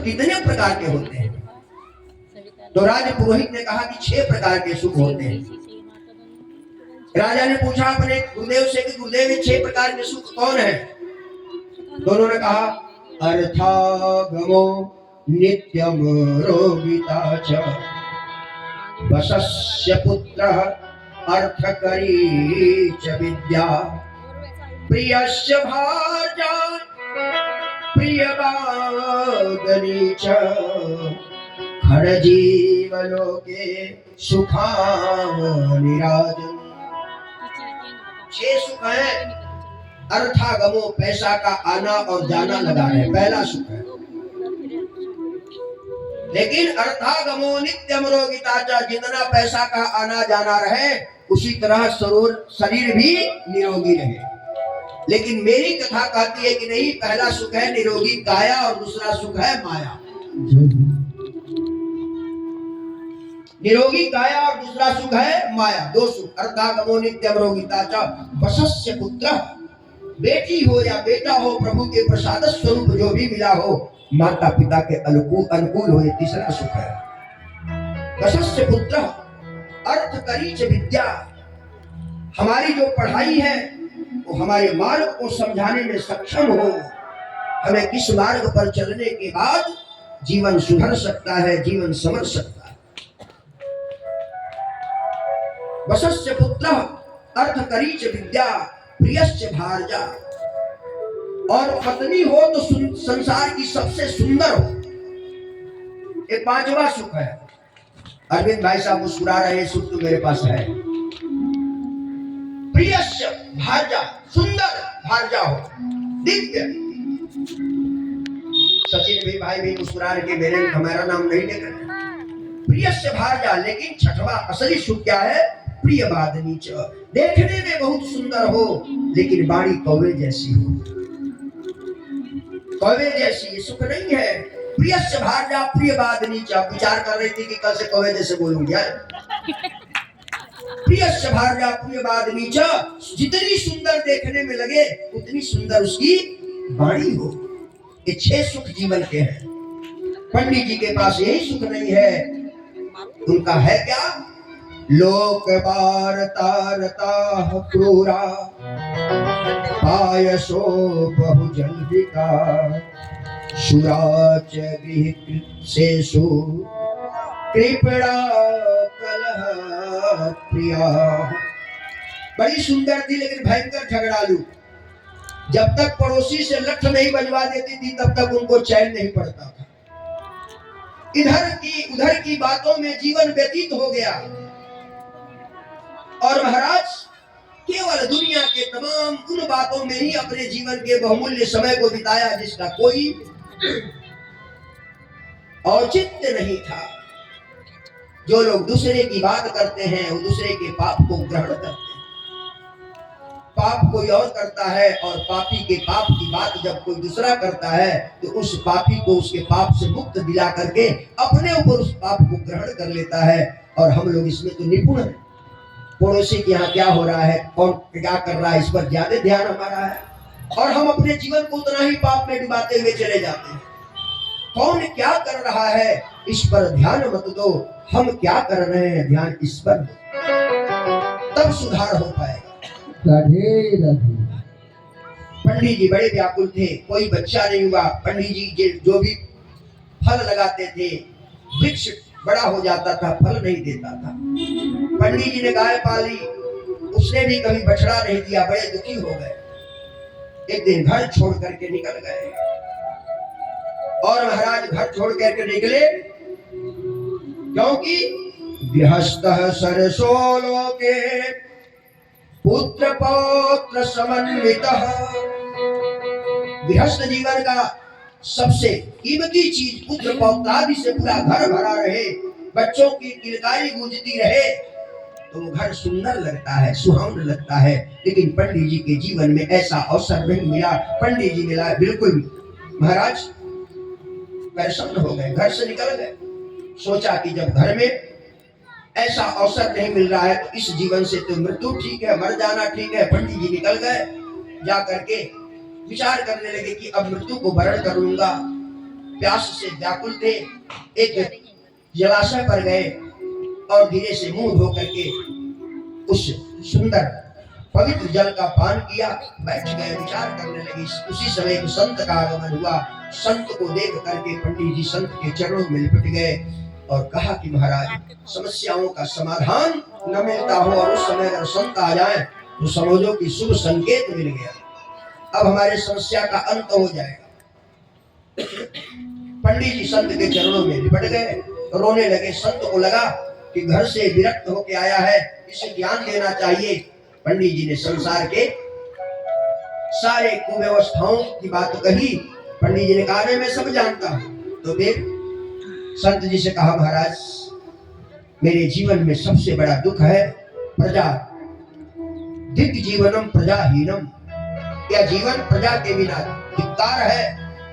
सुख कितने प्रकार के होते हैं? तो राज पुरोहित ने कहा कि 6 प्रकार के सुख होते हैं। राजा ने पूछा अपने गुरुदेव से कि गुरुदेव ये 6 प्रकार के सुख कौन है? दोनों ने कहा अर्थागमो नित्यम रोगिता च वशस्य पुत्रः अर्थकरी च विद्या प्रियस्य भार्या प्रियवादनी च खरजीवलोके सुखानिराजन्। 6 सुख है। अर्थागमो पैसा का आना और जाना लगा है, पहला सुख है। लेकिन अर्थागमो नित्यम रोगिता, जितना पैसा का आना जाना रहे उसी तरह शरीर भी निरोगी रहे। लेकिन मेरी कथा कहती है कि नहीं, पहला सुख है निरोगी काया और दूसरा सुख है माया। निरोगी काया और दूसरा सुख है माया, 2 सुख। अर्थागमो नित्यम रोगिता च वशस्य पुत्र, बेटी हो या बेटा हो, प्रभु के प्रसाद स्वरूप जो भी मिला हो, माता पिता के अनुकूल हो, ये तीसरा सुख है। वशस्य पुत्र अर्थकरी च विद्या, हमारी जो पढ़ाई है वो हमारे मार्ग को समझाने में सक्षम हो, हमें किस मार्ग पर चलने के बाद जीवन सुधर सकता है, जीवन समझ सकता है। वशस्य पुत्र अर्थकरी च विद्या प्रियस्य भार्या, और पत्नी हो तो संसार की सबसे सुंदर हो, ये 5वां सुख है। अरविंद भाई साहब मुस्कुरा रहे, सुख तो मेरे पास है। प्रियस्य भार्या, सुंदर भार्या हो, दिव्य। सचिन भाई भी मुस्कुरा रहे, मेरे हमारा नाम नहीं लेकर। प्रियस्य भार्या, लेकिन 6वां असली सुख क्या है? प्रियवादिनी च, देखने में बहुत सुंदर हो लेकिन बाणी कौवे जैसी हो, कौवे जैसी, ये सुख नहीं है। प्रियस्य भार्या प्रियवादिनी च, विचार कर रही थी कि कल से कौवे जैसे बोलूंगी यार। प्रियस्य भार्या प्रियवादिनी च, जितनी सुंदर देखने में लगे उतनी सुंदर उसकी बाणी हो। ये 6 सुख जीवन के हैं। पंडित जी के पास यही सुख नहीं है, उनका है क्या? लोक वार्ता क्रूरा पायसो बहुजल्विका सुराच गृहसेषु कृपणा कलह प्रिया। बड़ी सुंदर थी लेकिन भयंकर झगड़ालू। जब तक पड़ोसी से लठ नहीं बजवा देती थी तब तक उनको चैन नहीं पड़ता था। इधर की उधर की बातों में जीवन व्यतीत हो गया और महाराज केवल दुनिया के तमाम उन बातों में ही अपने जीवन के बहुमूल्य समय को बिताया जिसका कोई औचित्य नहीं था। जो लोग दूसरे की बात करते हैं वो दूसरे के पाप को ग्रहण करते हैं। पाप कोई और करता है और पापी के पाप की बात जब कोई दूसरा करता है तो उस पापी को उसके पाप से मुक्त दिला करके अपने ऊपर उस पाप को ग्रहण कर लेता है। और हम लोग इसमें तो निपुण हैं। पड़ोसी के यहाँ क्या हो रहा है, कौन क्या कर रहा है, इस पर ज्यादा ध्यान हमारा है और हम अपने जीवन को उतना ही पाप में डुबाते हुए चले जाते हैं। कौन क्या कर रहा है इस पर ध्यान मत दो, हम क्या कर रहे हैं ध्यान इस पर दो, तब सुधार हो पाएगा। राधे राधे। पंडित जी बड़े व्याकुल थे, कोई बच्चा नहीं हुआ। पंडित जी जो भी फल लगाते थे वृक्ष बड़ा हो जाता था, फल नहीं देता था। पंडित जी ने गाय पाली, उसने भी कभी बछड़ा नहीं दिया, बड़े दुखी हो गए। एक दिन घर छोड़ करके निकल गए और महाराज घर छोड़ करके निकले क्योंकि गृहस्थः सरसो लोके पुत्र पौत्र समन्वितः। गृहस्थ जीवन का सबसे कीमती चीज पुत्र पौत्रादि से पूरा घर भरा रहे, बच्चों की किलकारी गूंजती रहे तो घर सुंदर लगता है, सुहावना लगता है। लेकिन पंडित जी के जीवन में ऐसा अवसर नहीं मिला। पंडित जी मिला बिल्कुल महाराज परेशान हो गए, घर से निकल गए। सोचा कि जब घर में ऐसा अवसर नहीं मिल रहा है तो इस जीवन से तो मृत्यु ठीक है, मर जाना ठीक है। पंडित जी निकल गए, जा करके विचार करने लगे कि अब मृत्यु को वरण कर लूंगा प्यास से व्याकुल थे, एक जलाशय पर गए और धीरे से मुंह धो करके उस सुंदर पवित्र जल का पान किया, बैठ गए, विचार करने लगे। उसी समय एक संत का आगमन हुआ। संत को देख करके पंडित जी संत के चरणों में लिपट गए और कहा कि महाराज, समस्याओं का समाधान न मिलता हो और उस समय अगर संत आ जाए तो समझो कि शुभ संकेत मिल गया, अब हमारे समस्या का अंत हो जाएगा। पंडित जी संत के चरणों में लिपट गए, रोने लगे। संत को लगा कि घर से विरक्त होके आया है, इसे ज्ञान देना चाहिए। पंडित जी ने संसार के सारे कुव्यवस्थाओं की बात कही। पंडित जी ने कहा मैं सब जानता हूं। तो फिर संत जी से कहा, महाराज मेरे जीवन में सबसे बड़ा दुख है प्रजा दिक जीवनम प्रजाहीनम, यह जीवन प्रजा के बिना धिक्कार है,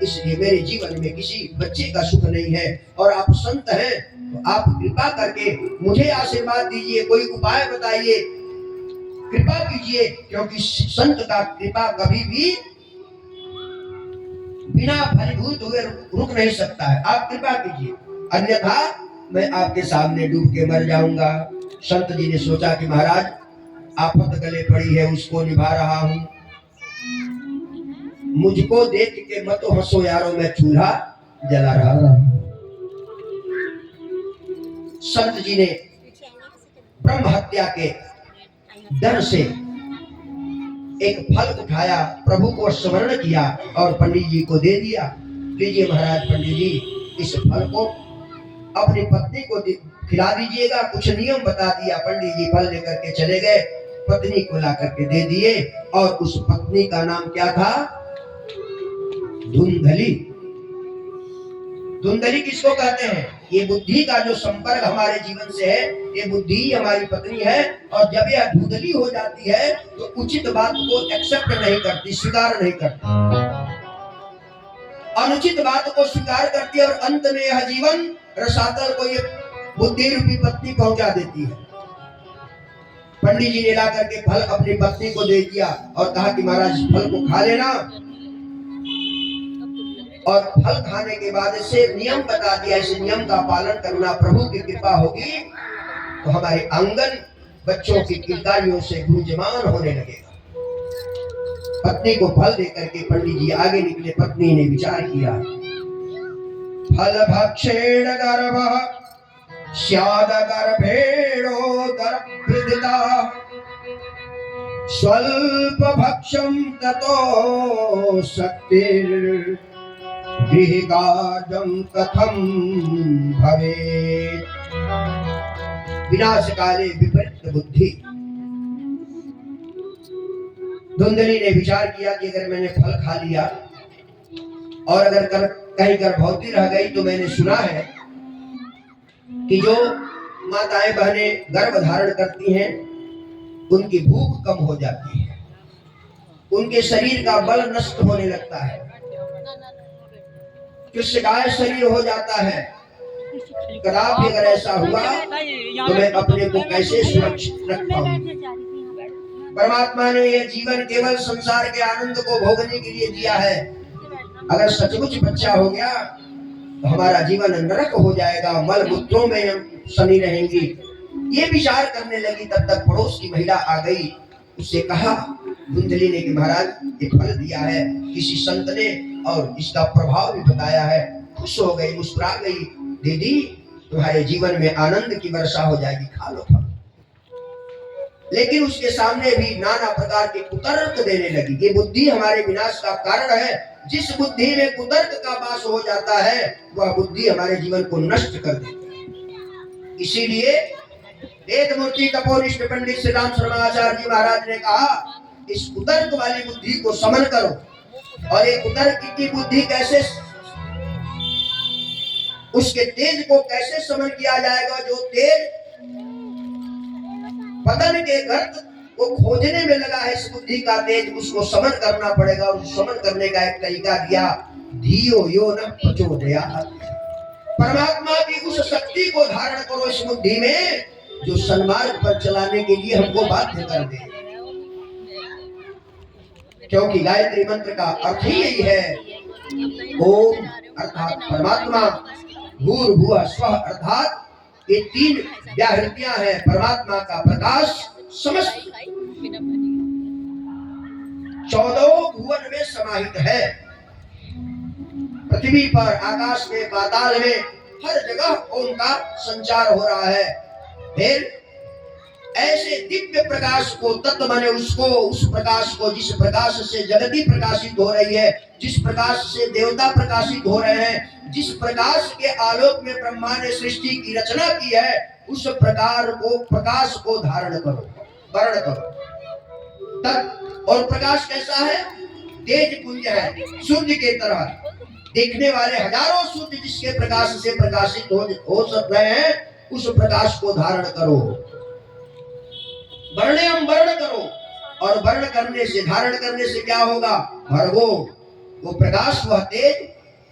इसलिए मेरे जीवन में किसी बच्चे का सुख नहीं है। और आप संत हैं तो आप कृपा करके मुझे आशीर्वाद दीजिए, कोई उपाय बताइए, कृपा कीजिए, क्योंकि संत का कृपा कभी भी बिना फलीभूत हुए रुक नहीं सकता है। आप कृपा कीजिए, अन्यथा मैं आपके सामने डूब के मर जाऊंगा। संत जी ने सोचा कि महाराज आफत गले पड़ी है, उसको निभा रहा हूं, मुझको देख के मत हंसो यारो, मैं चूल्हा जला रहा हूं। संत जी ने ब्रह्म हत्या के डर से एक फल उठाया, प्रभु को स्मरण किया और पंडित जी को दे दिया। लीजिए महाराज पंडित जी, इस फल को अपनी पत्नी को खिला दीजिएगा। कुछ नियम बता दिया। पंडित जी फल लेकर के चले गए, पत्नी को ला करके दे दिए और उस पत्नी का नाम क्या था? धुंधली। धुंधली किसको कहते हैं? ये बुद्धि का जो संपर्क हमारे जीवन से है, ये बुद्धि हमारी पत्नी है। और जब यह धुंधली हो जाती है तो उचित बात को एक्सेप्ट नहीं करती, स्वीकार नहीं करती, अनुचित बात को स्वीकार करती है और अंत में यह जीवन रसातल को ये बुद्धि रूपी पत्नी पहुंचा देती है। पंडित जी ने ला करके फल अपनी पत्नी को दे दिया और कहा कि महाराज फल को खा लेना। और फल खाने के बाद से नियम बता दिया, इस नियम का पालन करना, प्रभु की कृपा होगी तो हमारे आंगन बच्चों की किलकारियों से गुंजमान होने लगेगा। पत्नी को फल दे करके पंडित जी आगे निकले। पत्नी ने विचार किया, फल भक्षेण गर्भः स्याद गर्भेणोदर वृद्धिता, स्वल्प भक्षम ततो शक्तिर् गृहकार्यं कथं भवेत्। विनाश काले विपरीत बुद्धि। धुंधली ने विचार किया कि अगर मैंने फल खा लिया और अगर कहीं गर्भवती रह गई तो मैंने सुना है कि जो माताएं बहनें गर्भ धारण करती हैं उनकी भूख कम हो जाती है, उनके शरीर का बल नष्ट होने लगता है, कृष्णकाय शरीर हो जाता है। कदापि अगर ऐसा हुआ तो मैं अपने को कैसे सुरक्षित रख पाऊंगा? परमात्मा ने यह जीवन केवल संसार के आनंद को भोगने के लिए दिया है। अगर सचमुच बच्चा हो गया तो हमारा जीवन नरक हो जाएगा, मल मूत्रों में हम सनी रहेंगी। ये विचार करने लगी, तब तक पड़ोस की महिला आ गई। उससे कहा धुंधली ने कि महाराज ये फल दिया है किसी संत ने और इसका प्रभाव भी बताया है। खुश हो गई, मुस्कुरा गई, दीदी तुम्हारे जीवन में आनंद की वर्षा हो जाएगी, खा लो फल। लेकिन उसके सामने भी नाना प्रकार के कुतर्क देने लगी। ये बुद्धि हमारे विनाश का कारण है। जिस बुद्धि में कुतर्क का वास हो जाता है वह बुद्धि हमारे जीवन को नष्ट कर देती है। इसीलिए वेद मूर्ति तपोनिष्ठ पंडित श्री राम शर्माचार्य जी महाराज ने कहा इस कुतर्क वाली बुद्धि को समन करो। और ये कुतर्क की बुद्धि कैसे, उसके तेज को कैसे समन किया जाएगा? जो तेज पतन के गर्त को खोजने में लगा है, इस बुद्धि का तेज, उसको समन करना पड़ेगा। और समन करने का एक तरीका दिया, धियो यो न प्रचोदयात्। परमात्मा की उस शक्ति को धारण करो इस बुद्धि में जो सन्मार्ग पर चलाने के लिए हमको बाध्य कर दे। क्योंकि गायत्री मंत्र का अर्थ ही यही है, ओम अर्थात परमात्मा, भूर्भुवः स्वः अर्थात ये तीन व्याहृतियां हैं परमात्मा का प्रकाश समस्त 14 भुवन में समाहित है। पृथ्वी पर, आकाश में, पाताल में, हर जगह ओम का संचार हो रहा है। फिर ऐसे दिव्य प्रकाश को, तत्व माने उसको, उस प्रकाश को, जिस प्रकाश से जगती प्रकाशित हो रही है, जिस प्रकाश से देवता प्रकाशित हो रहे हैं, जिस प्रकाश के आलोक में ब्रह्मा ने सृष्टि की रचना की है, उस प्रकाश को धारण करो, वर्ण करो। तत् और प्रकाश कैसा है? तेज पुंज है, सूर्य के तरह। देखने वाले हजारों सूर्य जिसके प्रकाश से प्रकाशित हो सक रहे हैं, उस प्रकाश को धारण करो। वर्णयम, वर्ण करो। और वर्ण करने से, धारण करने से क्या होगा? भर्गो, वो प्रकाश, वह तेज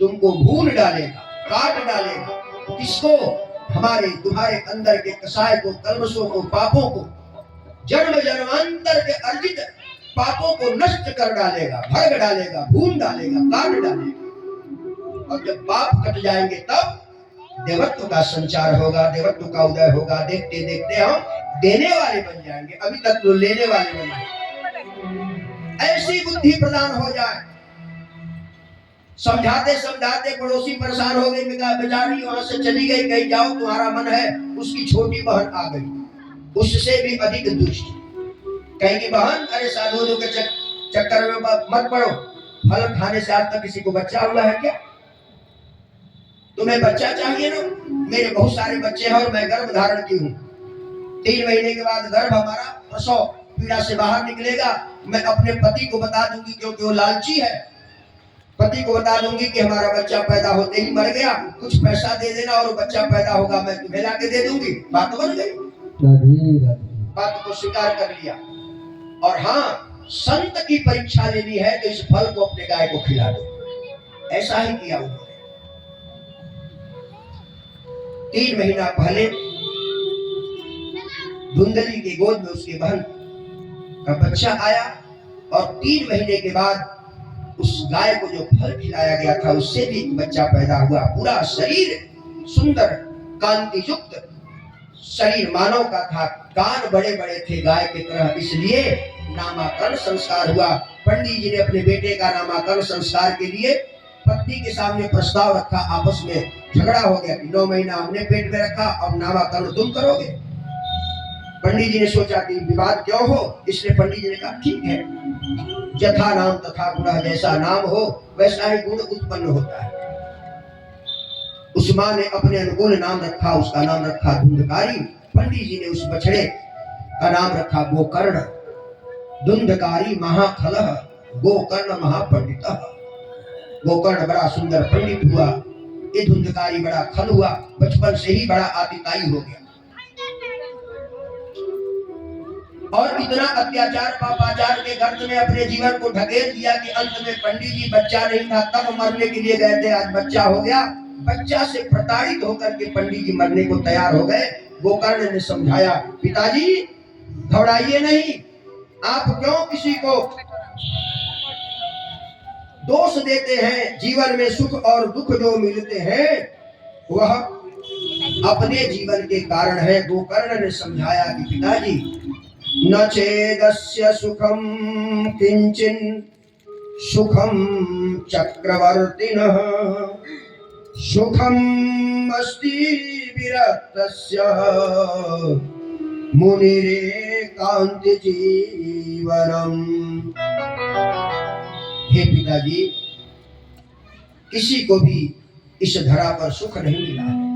तुमको भून डालेगा, काट डालेगा। किसको? हमारे तुम्हारे अंदर के कसाय को, कल्मशों को, पापों को, जन्म जन्मांतर के अर्जित पापों को नष्ट कर डालेगा, भर्ग डालेगा, भून डालेगा, काट डालेगा। और जब पाप कट जाएंगे तब देवत्व का संचार होगा, देवत्व का उदय होगा। देखते देखते हम देने वाले बन जाएंगे, अभी तक तो लेने वाले बन जाएंगे। ऐसी बुद्धि प्रदान हो जाए। समझाते समझाते पड़ोसी परेशान हो गई, बेचारी वहां से चली गई, कहीं जाओ तुम्हारा मन है। उसकी छोटी बहन आ गई, उससे भी अधिक दुष्ट। कहेगी बहन, अरे साधु के चक्कर में मत पड़ो, फल खाने से आज तक किसी को बच्चा हुआ है क्या? तुम्हें बच्चा चाहिए ना? मेरे बहुत सारे बच्चे हैं और मैं गर्भ धारण की हूँ। 3 महीने के बाद गर्भ हमारा प्रसव पीड़ा से बाहर निकलेगा। मैं अपने पति को बता दूंगी, क्योंकि वो लालची है। पति को बता दूंगी कि हमारा बच्चा पैदा होते ही मर गया, कुछ पैसा दे देना और बच्चा पैदा होगा मैं तुम्हें लाके दे दूंगी। बात बन गई, बात को स्वीकार कर लिया। और हाँ, संत की परीक्षा लेनी है तो इस फल को अपने गाय को खिला दो। ऐसा ही किया उन्होंने। 3 महीना पहले धुंधली की गोद में उसके बहन का बच्चा आया और 3 महीने के बाद उस गाय को जो फल खिलाया गया था उससे भी बच्चा पैदा हुआ। पूरा शरीर सुंदर कांति युक्त शरीर मानव का था, कान बड़े बड़े थे गाय की तरह, इसलिए नामकरण संस्कार हुआ। पंडित जी ने अपने बेटे का नामकरण संस्कार के लिए पत्नी के सामने प्रस्ताव रखा। आपस में झगड़ा हो गया कि 9 महीना हमने पेट में रखा, अब नामकरण तुम करोगे। पंडित जी ने सोचा कि विवाद क्यों हो, इसलिए पंडित जी ने कहा ठीक है, यथा नाम तथा गुण, जैसा नाम हो वैसा ही गुण उत्पन्न होता है। उस माँ ने अपने अनुकूल नाम रखा, उसका नाम रखा धुंधकारी। पंडित जी ने उस बछड़े का नाम रखा गोकर्ण। धुंधकारी महाखलः गोकर्ण महापंडितः। गोकर्ण बड़ा सुंदर पंडित हुआ, ये धुंधकारी बड़ा खल हुआ, बचपन से ही बड़ा आतिताई हो गया। और इतना अत्याचार पापाचार के गर्त में अपने जीवन को ढकेल दिया कि अंत में पंडित जी बच्चा नहीं था तब मरने के लिए गए थे, आज बच्चा हो गया। बच्चा से प्रताड़ित होकर के पंडित जी मरने को तैयार हो गए। गोकर्ण ने समझाया, पिताजी घबराइए नहीं, आप क्यों किसी को दोष देते हैं? जीवन में सुख और दुख जो मिलते हैं वह अपने जीवन के कारण है। गोकर्ण ने समझाया कि पिताजी न चेदस्य सुखम किंचिन सुखम चक्रवर्तिनः सुखम अस्ति विरक्तस्य मुनिरेकांत जीवनम। हे पिताजी, किसी को भी इस धरा पर सुख नहीं मिला है।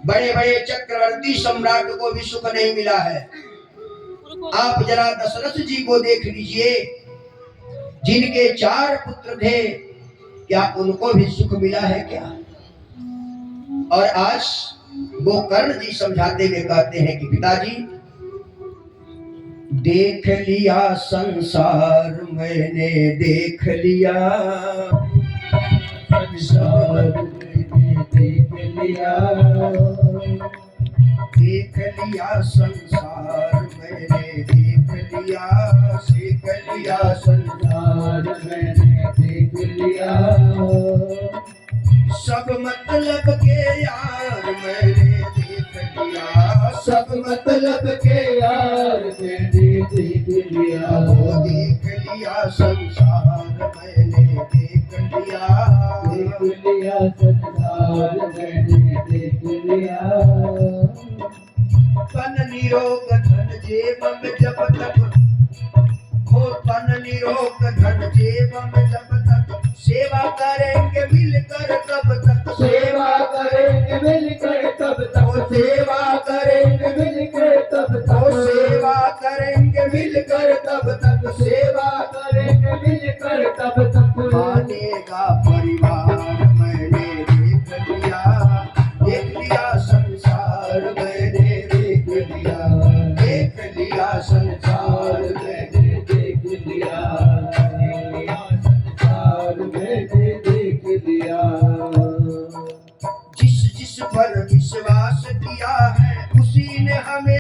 बड़े बड़े चक्रवर्ती सम्राट को भी सुख नहीं मिला है। आप जरा दशरथ जी को देख लीजिए, जिनके 4 पुत्र थे, क्या उनको भी सुख मिला है क्या? और आज गोकर्ण जी समझाते हुए कहते हैं कि पिताजी देख लिया संसार मैंने, देख लिया संसार मैंने, देख लिया, देख लिया संसार मैंने, देख लिया, सीख लिया संसार मैंने, देख लिया। सब मतलब के यार मैंने देख लिया, सब मतलब के यार मैंने देख लिया, वो देख लिया संसार मैंने देख लिया, देख लिया संसार मैंने देख लिया। तन निरोग धन जेबम जब तक हो, तन निरोग धन जेबम जब तक सेवा करेंगे मिलकर तब तक, सेवा करेंगे मिलकर तब तक, सेवा करेंगे मिलकर तब वो तक, सेवा करेंगे मिलकर तब तक, सेवा करेंगे मिलकर तब तक। मानेगा परिवार मैंने देख लिया संसार मैंने देख लिया संसार मैंने देख लिया, संसार मैंने देख लिया। जिस जिस पर विश्वास किया